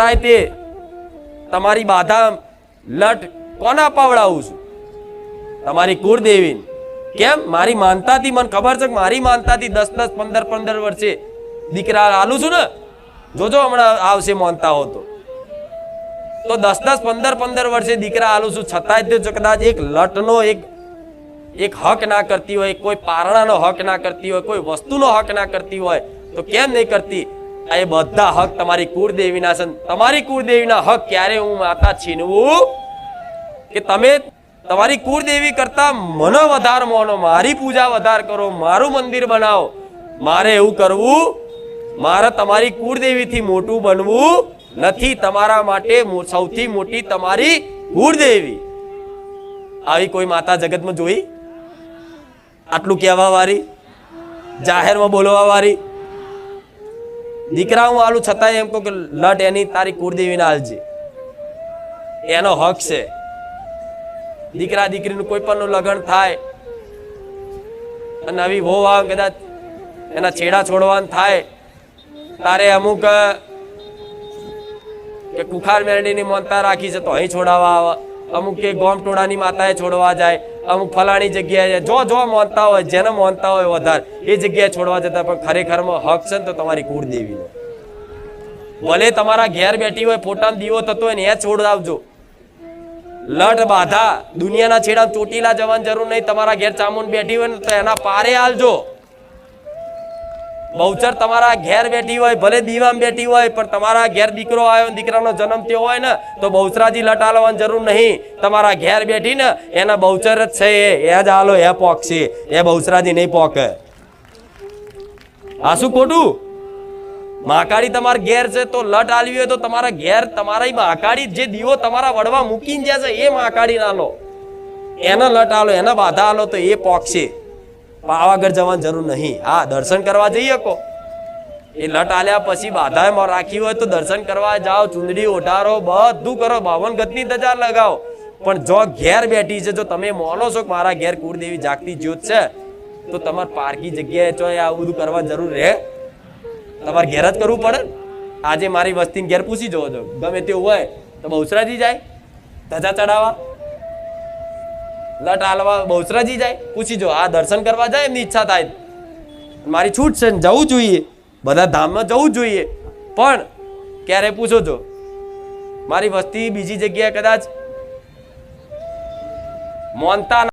છતાંય તે તમારી બાધા લટ કોના પાવડાવું છું? તમારી કુળદેવી. કેમ? મારી માનતાથી મને ખબર છે કે મારી માનતાથી 10-10, 15-15 વર્ષે દીકરા આલું છું ને. જોજો હમણાં આવશે માનતા હો તો 10-10, 15-15 વર્ષે દીકરા આલું છું, છતાંય તે કદાચ એક લટનો એક હક ના કરતી હોય, કોઈ પારણાનો હક ના કરતી હોય, કોઈ વસ્તુનો હક ના કરતી હોય, તો કેમ નહીં કરતી? એ બધા હક તમારી કુળદેવીના છે. તમારી કુળદેવીના હક ક્યારે હું માતા છીનવું કે તમે તમારી કુળદેવી કરતા મને વધારે માનો, મારી પૂજા વધારે કરો, મારું મંદિર બનાવો? મારે એવું કરવું? મારે તમારી કુળદેવીથી મોટું બનવું નથી. તમારા માટે સૌથી મોટી તમારી કુળદેવી. આવી કોઈ માતા જગતમાં જોઈ? આટલું કહેવા વાળી, જાહેરમાં બોલવા વાળી? દીકરા હું આલું છતાંય એમ કહું કે લટ એની તારી કુળદેવીને આલજે, એનો હક છે. દીકરા દીકરીનું કોઈ પણ લગ્ન થાય, નવી વહુ આવે, કદાચ એના છેડા છોડવાનું થાય, તારે અમુક કે કુખાર મેરડીની માનતા રાખી છે તો અહીં છોડાવવા આવે, અમુક કે ગોમ ટોળાની માતાએ છોડવા જાય, અમુક ફલાણી જગ્યાએ જો માનતા હોય, જેને માનતા હોય વધારે એ જગ્યાએ છોડવા જતા. પણ ખરેખરમાં હક છે ને તો તમારી કુળદેવીનો. ભલે તમારા ઘેર બેઠી હોય, ફોટામાં દીવો થતો હોય ને એ છોડાવજો. લટ બાધા દુનિયાના છેડા ચોટીલા જવાની જરૂર નહીં. તમારા ઘેર ચામુંડ બેઠી હોય ને તો એના પારે આલજો. બહુચર તમારા ઘેર બેઠી હોય, ભલે દીવામાં બેઠી હોય, પણ તમારા ઘેર દીકરો આવ્યો, દીકરાનો જન્મ થયો હોય ને તો બહુચરાજી લટ આલવાની જરૂર નહીં. તમારા ઘેર બેઠી ને એના બહુચર જ છે, એ જ આલો, એ પોકશે, એ બહુચરાજી નહીં પોકે. આ શું ખોટું? મહાકાળી તમારા ઘેર છે તો લટ આલવી હોય તો તમારા ઘેર તમારી મહાકાળી જે દીવો તમારા વડવા મૂકીને જાય છે એ મહાકાળી ના લો, એના લટ આલો, એના બાધા આલો તો એ પોકશે. પાવાગઢ જવાની જરૂર નહીં. હા, દર્શન કરવા જઈ શકો. એ લટ આલ્યા પછી બાધા રાખી હોય તો દર્શન કરવા જાઓ, ચુંદડી ઓઢારો, બધું કરો, 52 ગજની ધજા લગાવો. પણ જો ઘેર બેઠી છે, જો તમે માનો છો કે મારા ઘેર કુળદેવી જાગતી જ્યોત છે, તો તમારે પારકી જગ્યાએ જો આ બધું કરવા જરૂર રહે? તમારે ઘેર જ કરવું પડે. આજે મારી વસ્તીને ઘેર પૂછી જોવો છો, ગમે તેવું હોય તો બહુચરાજી જાય ધજા ચડાવવા, લટ આલવા બહુચરાજી જાય. પૂછી જો, આ દર્શન કરવા જાય, એમની ઈચ્છા થાય. મારી છૂટ છે, જવું જોઈએ, બધા ધામમાં જવું જોઈએ. પણ ક્યારે પૂછો છો? મારી વસ્તી બીજી જગ્યાએ કદાચ માનતા